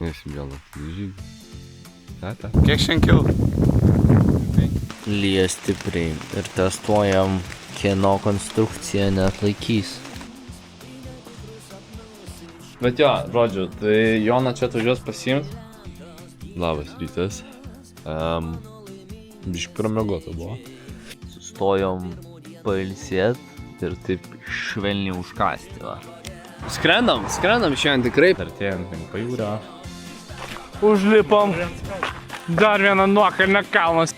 Eisim vėl į žygį. Kiek šiandien kilo? Lyja stipriai ir testuojam, kieno konstrukcija neatlaikys. Bet jo, žodžiu, tai Joną čia atvažiuos pasiimt. Labas rytas. Biškį pramiegota buvo. Sustojom pailsėt ir taip švelniai užkasti, va. Skrendam šiandien tikrai. Artėjant link pajūrio. Užlipom. Dar vieną nuokalnę kalnas.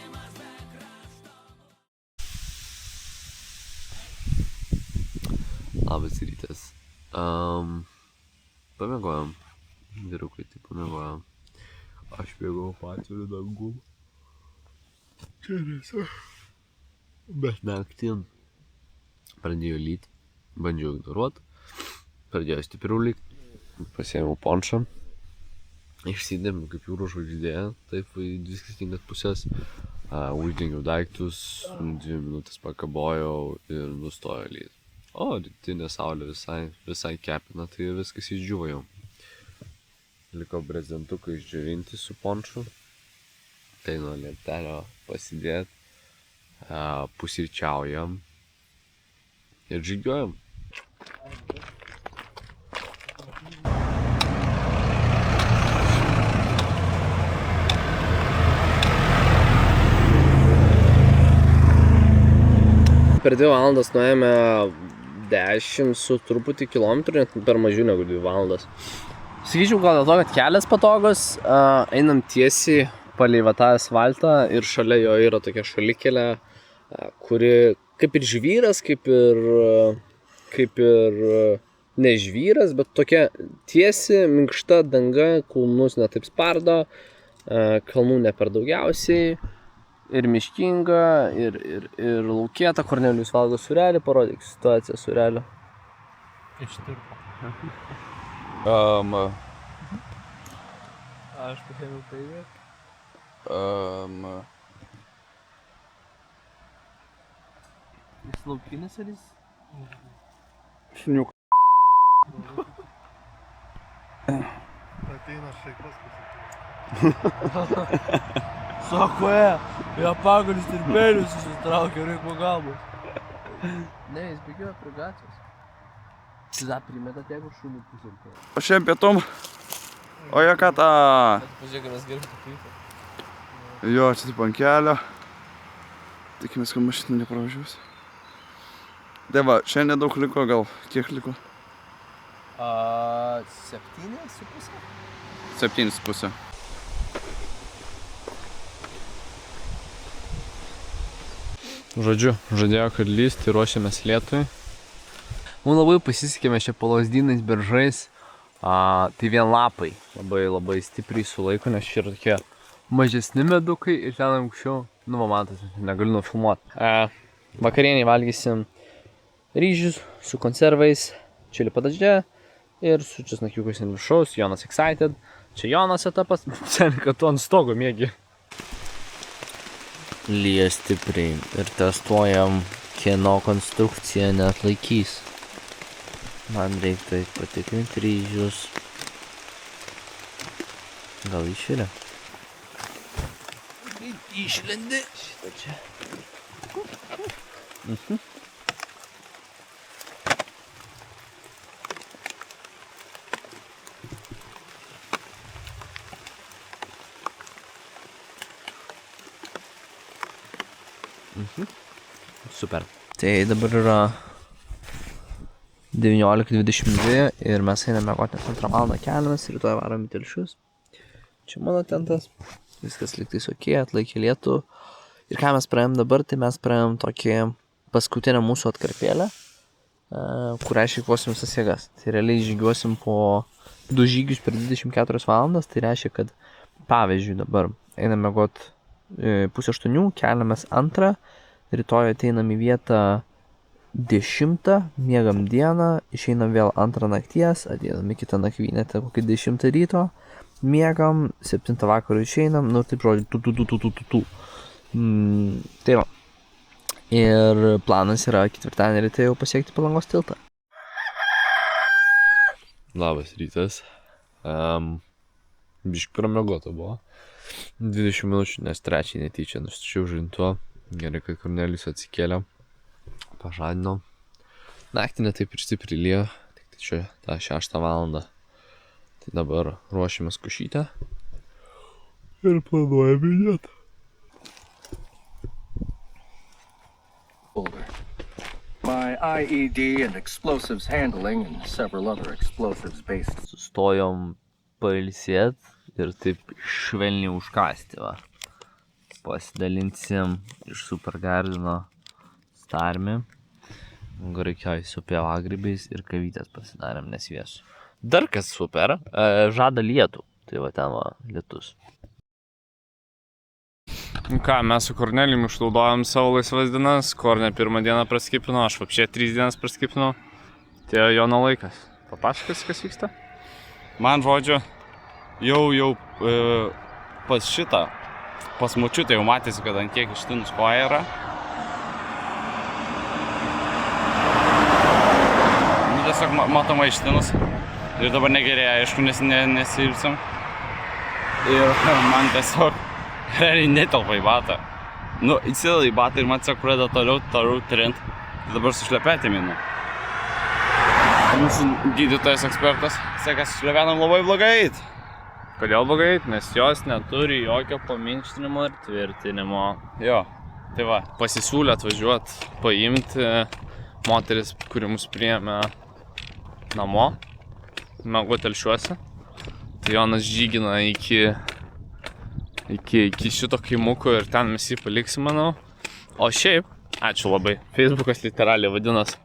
Labas rytas. Pamiegojom. Vyrukai, tai pamiegojom. Aš bėgau patviru dangum. Čia nesu. Bet naktin pradėjo lyt. Bandžiau ignoruot. Pradėjo stipriau lyt. Pasiėmiau pončą. Išsidėmiau kaip jūros žvaigždė. Taip, į dvi skirtingas pusės. Uždengiau daiktus. 2 minutės pakabojau ir nustojo lyt. O, rytinė saulė visai kepina, tai viskas išdžiuvo jau. Liko brezentuką išdžiovinti su ponču. Tai nuo lieptelio pasidėt. Pusryčiaujam. Ir žygiuojam. Per 2 valandas nuėjome 10 su truputį kilometrų, net per mažiau negu 2 valandas. Sakyčiau, gal dėl to, kad kelias patogus, einam tiesiai palei va tą asfaltą ir šalia jo yra tokia šalikelė, kuri kaip ir žvyras, kaip ir ne žvyras, bet tokia tiesi, minkšta danga, kulnus netaip spardo, kalnų ne per daugiausiai. Ir miškinga, ir laukėta. Kornelijus valgo sūrelį, parodyk situaciją sūrelio. Ištirpo. Aš paėmiau paėmėt. Jis laukinis ar jis? Šniuk. Ateina šaipas pasakyti. Sako, jo pagalis ir pėlius susitraukė, reik pagalbos. Ne, jis bėgioja prie gatvės. Jis primeta tiek už šunį pusėm. O šiandien pietum. O jie ką tą... Pažiūrėk, mes gerai pakrypę. Jo, čia taip ant kelio. Tikimės, kad mašina nepravažiuos. Tai va, šiandien daug liko, gal kiek liko? 7,5? 7,5. Žodžiu, žadėjo, kad lysti, ruošiamės lietui. Mums labai pasisekė, mes čia po Lazdynais beržais. Tai vien lapai labai stipriai sulaiko, nes čia yra tokie mažesni medukai ir ten anksčiau, nu va matas, negaliu nufilmuoti. Vakarieniai valgysim ryžius su konservais, čili padaždė ir su česnakiukais ant viršaus. Jonas excited. Čia Jonas etapas, seniai, kad tu ant stogo mėgi. Lyja stipriai ir testuojam, kieno konstrukcija neatlaikys. Man reiktų patikrinti ryžius. Gal išėlė? Išlendi šitą čia. Super. Tai dabar yra 19:22 ir mes einame miegoti, nes 2 valandą keliamės, rytoj varom į Telšius. Čia mano tentas, viskas lygtais ok, atlaikė lietų. Ir ką mes praėjom dabar, tai mes praėjom tokį paskutinę mūsų atkarpėlę, kurią išeikvosim visas jėgas. Tai realiai žygiuosim po 2 žygius per 24 valandas, tai reiškia, kad pavyzdžiui dabar einam miegoti 7:30, keliamės 2, rytoj ateinam į vietą 10, miegam dieną, išeinam vėl 2 nakties, ateinam į kitą nakvynę, tai kokį 10 ryto, miegam, 7 vakarų išeinam, nu taip žodžiu, Tai va. Ir planas yra ketvirtadienį ryte jau pasiekti Palangos tiltą. Labas rytas. Biški pramiegota buvo. 20 minučių, nes trečiai netyčia nustačiau žintuo. Gerai, kai Kornelijus atsikėlė. Pažadino. Naktį netaip ir stipriai lyjo. Tik tai čia tą 6 valandą. Tai dabar ruošiamės kušytę. Ir planuojame judėti. My IED and explosives handling and several other explosives based. Sustojom pailsėt ir taip švelniai užkasti, va. Pasidalinsim iš Supergardino starmi. Graikioj su pievagrybiais ir kavytės pasidarėm nesviesų. Dar kas super, žada lietų. Tai va ten va lietus. Ką, mes su Kornelijum išnaudojom savo laisvas dienas, Korne 1 dieną praskipino, aš vapšė 3 dienas praskipinau. Tai Jono laikas. Papasakos, kas vyksta? Man žodžiu, jau pas šitą, pas močiutę jau matėsi, kad ant tiek ištinus koja yra. Tiesiog matoma ištinus. Ir dabar negerėja, aišku, nes nesilpsim. Ir man tiesiog realiai netelpa į batą. Nu, įsideda į batą ir man tiesiog pradeda toliau trint. Dabar su šlepetėm einu. Mūsų gydytojas ekspertas sakė, su šlepetėm labai blogai eit. Kodėl blogai eit? Nes jos neturi jokio paminkštinimo ir tvirtinimo. Jo, tai va. Pasisiūlė atvažiuot, paimti moteris, kuri mus priėmė namo, mego telšiuose. Tai Jonas žygina iki šito kaimuko ir ten mes jį paliksim, manau. O šiaip, ačiū labai, Facebookas literaliai vadinas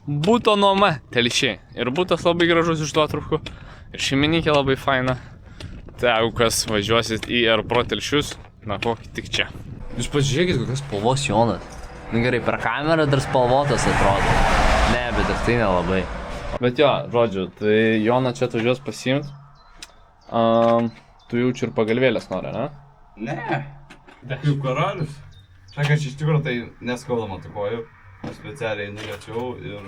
Buto nuoma telšiai. Ir butas labai gražus iš nuotraukų. Ir šeimininkė labai faina. Tai jeigu kas važiuosit į Airpro telšius, na kokį tik čia. Jūs pažiūrėkit, kokios spalvos Jonas. Nu gerai, per kamerą dar spalvotas atrodo. Ne, bet ir tai nelabai. Bet jo, žodžiu, tai Joną čia atvažiuos pasiimt. Tu jaučiu ir pagalvėlės nori, ne? Ne. Kaip karalius. Šakai, iš tikrųjų tai neskauda man tų kojų. Aš specialiai nuliečiau ir...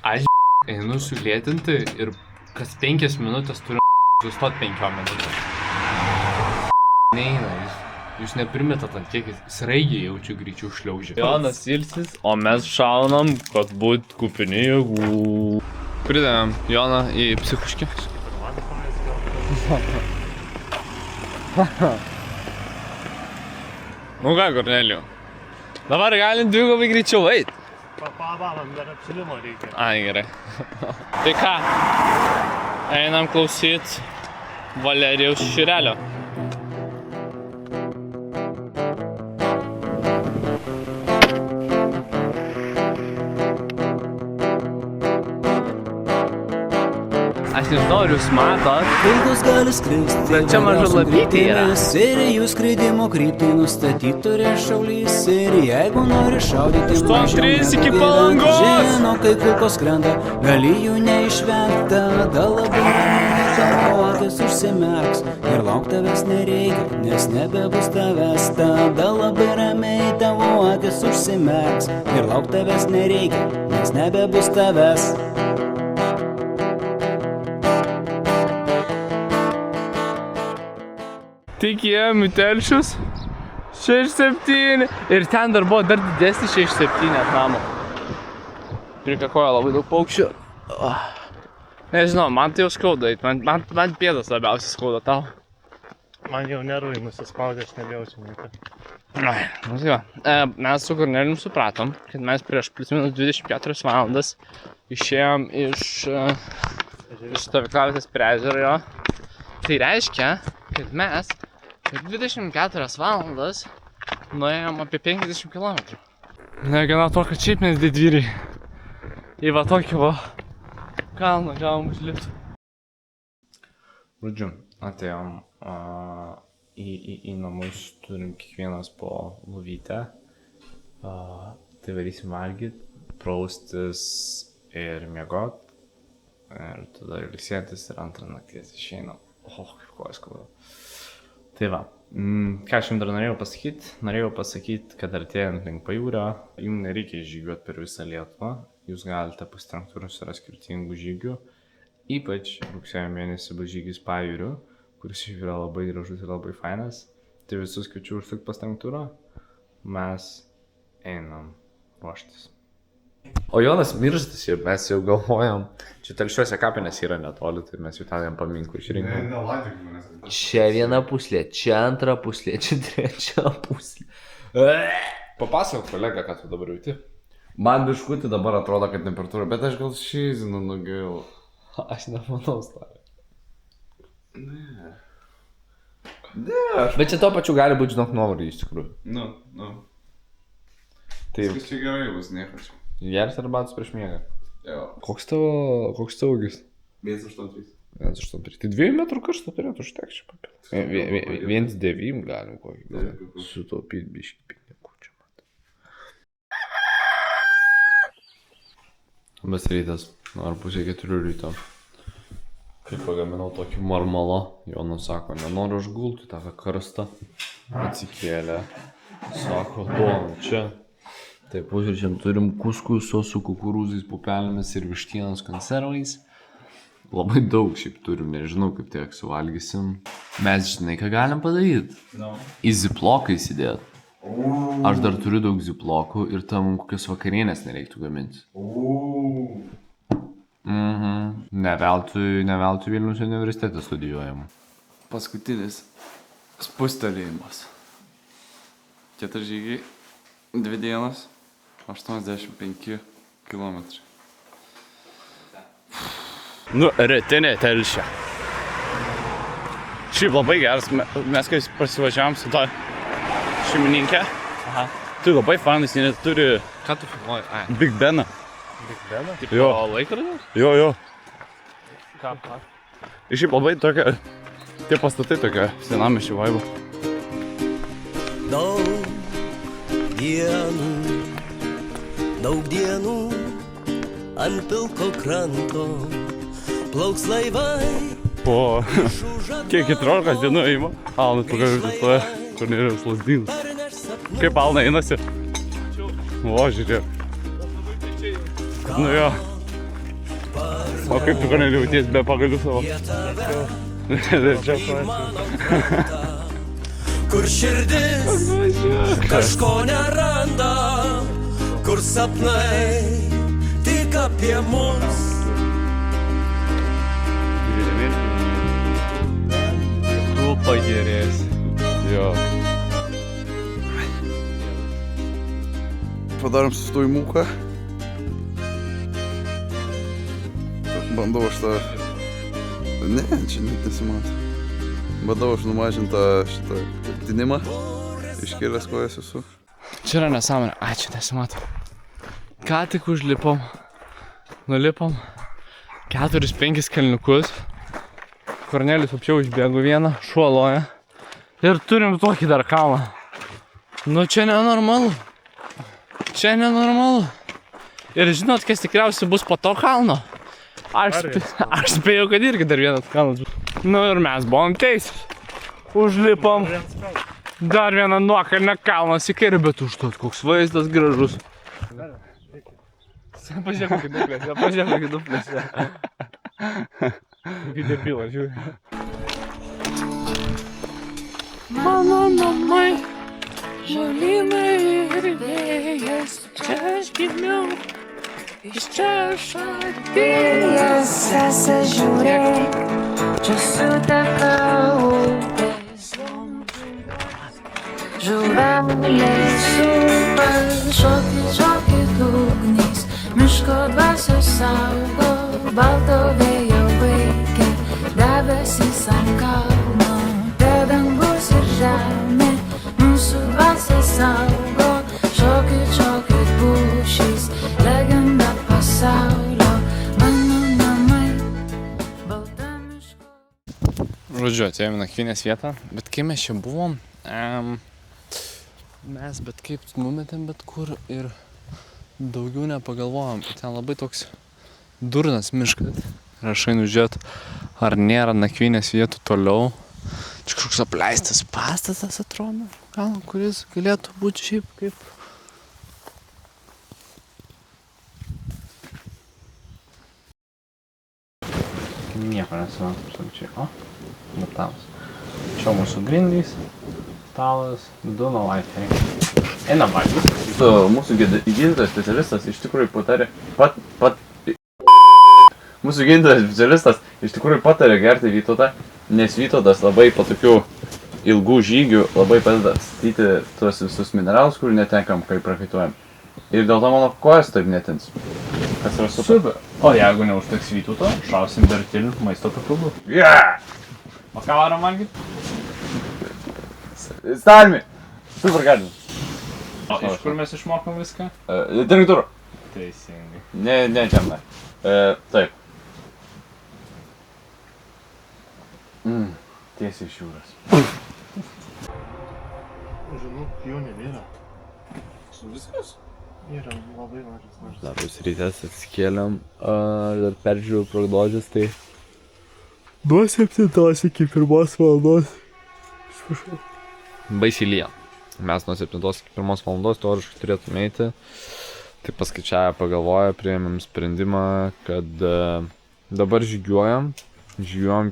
Aš einu sulėtinti ir kas 5 minutės turiu sustot 5 minutės. Neina, jūs neprimetat ant kiek sraigiai jaučiu greičiau šliaužia. Jonas ilsis, o mes šaunam, kad būt kupini jėgų. Pridavėm Joną į psichuškį. Nu ką, Kornelijau, dabar galim dvigubai greičiau eit. Valandą dar apšilimo reikia. Ai, gerai. Tai ką, einam klausyt Valerijaus Širelio. Aš nežinau, ar jūs matot, Vilkas gali skristi, bet čia maža lapytė yra. Ir jų skridimo kryptį nustatyti turi šaulys. Ir jeigu nori šaudyti, 8-3 iki Palangos. Žino, kai kulkos skrenda, gali jų neišvengti. Tada labai tavo akis užsimerks ir lauk tavęs nereikia, nes nebebus tavęs. Tada labai ramiai tavo akis užsimerks ir lauk tavęs nereikia, nes nebebus tavęs. Tikėjom į telšius 6-7 ir ten dar buvo dar didesnis 6-7 namo. Prikakojo labai daug paukščių. Nežinau, man tai jau skauda, man pėdas labiausiai skauda tau. Man jau nervai nusispaudė, aš nebejaučiu nieko. Ai, nu tai va. Mes su Kornelijum supratom, kad mes prieš plius minus 24 valandas išėjom iš stovyklavietės prie ežero jo. Tai reiškia, kad mes per 24 valandas nuėjom apie 50 km. Negana to, kad šiaip mes didvyriai. Į va tokį va kalną gavom užlipti. Žodžiu, atėjom į namus, turim kiekvienas po lovytę. Tai varysim valgyt, praustis ir miegot. Ir tada ilsėtis ir antrą nakties išeinam. Kaip kojas skauda. Tai va, ką aš jums dar norėjau pasakyti? Norėjau pasakyti, kad artėjant link pajūrio, jums nereikia žygiuoti per visą Lietuvą. Jūs galite pasitrenkti, yra skirtingų žygių. Ypač rugsėjo mėnesį bus žygis pajūriu, kuris šiaip yra labai gražus ir labai fainas. Tai visus kviečiu užsukti pas Trenktūrą. Mes einam ruoštis. O Jonas mirštas ir mes jau galvojam, čia Telšiuose kapinės yra netoli, tai mes jau ten jam paminklų išrinkom. Čia viena puslė, čia antra puslė, čia trečia puslė. Papasakok, kolega, ką tu dabar jauti. Man biškutį dabar atrodo, kad temperatūra, bet aš gal šyzinu nugiau. Aš nemanau, Slavė. Ne. Bet čia to pačiu gali būti, žinok, nuovargį iš tikrųjų. Nu. Taip. Viskas čia gerai bus, nieko čia. Geras arbatas prieš miegą. Jo. Koks tavo ūgis? 1,83. 1,83. Tai 2 metrų karštą turėtų užtekti čia papilti. 1,9 galim kokį. Sutaupyti biškį pinigų čia matau. Labas rytas, ar pusė 4 ryto. Kai pagaminau tokį marmalą, Jonas sako, nenoriu aš gulti tą karstą. Atsikėlė, sako, duom čia. Taip, užričiam, turim kuskuso su kukurūzais, pupelėmis ir vištienos konservais. Labai daug šiaip turim, nežinau kaip tiek suvalgysim. Mes žinai, ką galim padaryti? Į ziploką įsidėt. Aš dar turiu daug ziplokų ir tam kokios vakarienės nereiktų gaminti. Ne veltui Vilniaus universitete studijuojam. Paskutinis spustelėjimas. 4 žygiai, 2 dienos, 85 kilometrai. Nu, rytinė Telšė. Šiaip labai geras, mes kai prasivažiavom su to šeimininkė. Aha. Tai labai fainas, jie net turi... Ką tu filmuoji? Big Beną. Big Beną? Tipo Jo. Laikrodis? Jo. Ką? Ir šiaip labai tokia... Tie pastatai tokia senamiesčio vaibo. Daug dienų ant pilko kranto plauks laivai. Po kiek 14 dienų eimo, Alnas pagaliau toje Kornelijaus Lazdynas. Kaip Alna einasi? O, žiūrėk. Nu jo. O kaip tu Kornelijau ties be pagalių savo? Čia Kur širdis kažko neranda, kur sapnai tik apie mus. Tu pagerėsi. Jo. Padarom sustojimuką. Bandau aš tą... Ne, čia net nesimato. Bandau aš numažintą šitą tinimą. Iškėlęs kojas esu. Čia yra nesąmonė. Ai, čia nesimato. Ką tik užlipom. Nulipom 4-5 kalniukus. Kornelijus apčiau išbėgo vieną, šuoloja. Ir turim tokį dar kalną. Nu čia nenormalu. Čia nenormalu. Ir žinot, kas tikriausiai bus po to kalno? Aš spėjau, kad irgi dar vienas kalnas bus. Nu ir mes buvom teisūs. Užlipom. Dar vieną nuokalnę kalnas į kairę, bet užtat koks vaizdas gražus. Pažiūrėk, kaip duplėse. Kaip depilą, žiūrė. Mano namai, žolynai ir vėjas, čia aš gimiau, iš čia aš atėjęs. Sese, žiūrėk, čia suteka upės, žuveliai supa, šokit ugniais, miško dvasios saugo, balto vėjo vaikė, debesys ant kalno, te dangus ir žemė, mūsų dvasios saugo, šokit pušys, legenda pasaulio, mano namai, balta miško. Žodžiu, atėjome nakvynės vietą, bet kai mes čia buvom, mes bet kaip numetėm bet kur ir daugiau nepagalvojom. Ten labai toks durnas miškas. Ir aš einu žiūrėt, ar nėra nakvynės vietų toliau. Čia kažkoks apleistas pastatas atrodo, gal, kuris galėtų būti šiaip kaip... Nieko nesumatom, absoliučiai. O, adaptavus. Čia mūsų grindys, stalas, 2 nalaiferiai. Einam valgyti. Mūsų gydytojas specialistas iš tikrųjų patarė, mūsų gydytojas specialistas iš tikrųjų patarė gerti Vytautą, nes Vytautas labai po tokių ilgų žygių labai padeda atstatyti tuos visus mineralus, kurių netenkam, kai prakaituojam. Ir dėl to mano kojas taip netins. Kas yra super. O jeigu neužteks Vytauto, šausim bertil maisto papildų. Yeah! O ką varom valgyti? Stalmi! Super galim. O iš kur mes išmokom viską? Direktūra. Teisingai. Ne, čia. Taip. Tiesiai iš jūros. Žinau, jo nebėra. Viskas? Yra labai mažas. Labas rytas, atsikėlėm, dar peržiūrėjau prognozes, tai nuo 7 iki 1 valandos. Baisiai lyja. Mes nuo 7 iki 1 valandos teoriškai turėtume eiti. Tai paskaičiavę, pagalvoję, priėmėm sprendimą, kad dabar žygiuojam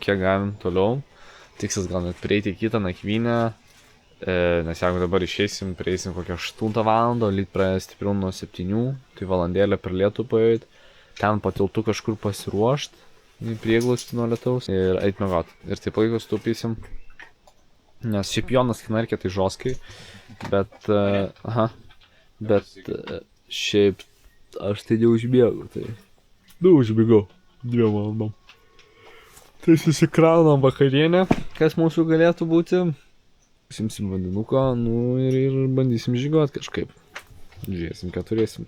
kiek galim toliau. Tikslas gal net prieiti kitą nakvynę, nes jeigu dabar išeisim, prieisim kokią 8 valandą, lyg praėjo stipriau nuo 7, tai valandėlę per lietų paėjot, ten po tiltu kažkur pasiruošt, prieglausti nuo lietaus ir eit miegot. Ir taip laiko sutaupysim, nes šiaip Jonas knarkė tai žoskai, bet šiaip aš tai neužbėgu, tai užbėgau 2 valandom. Tai susikraunam vakarienę, kas mūsų galėtų būti. Simsim vandenuko, ir bandysim žygiuot kažkaip. Žiūrėsim, ką turėsim.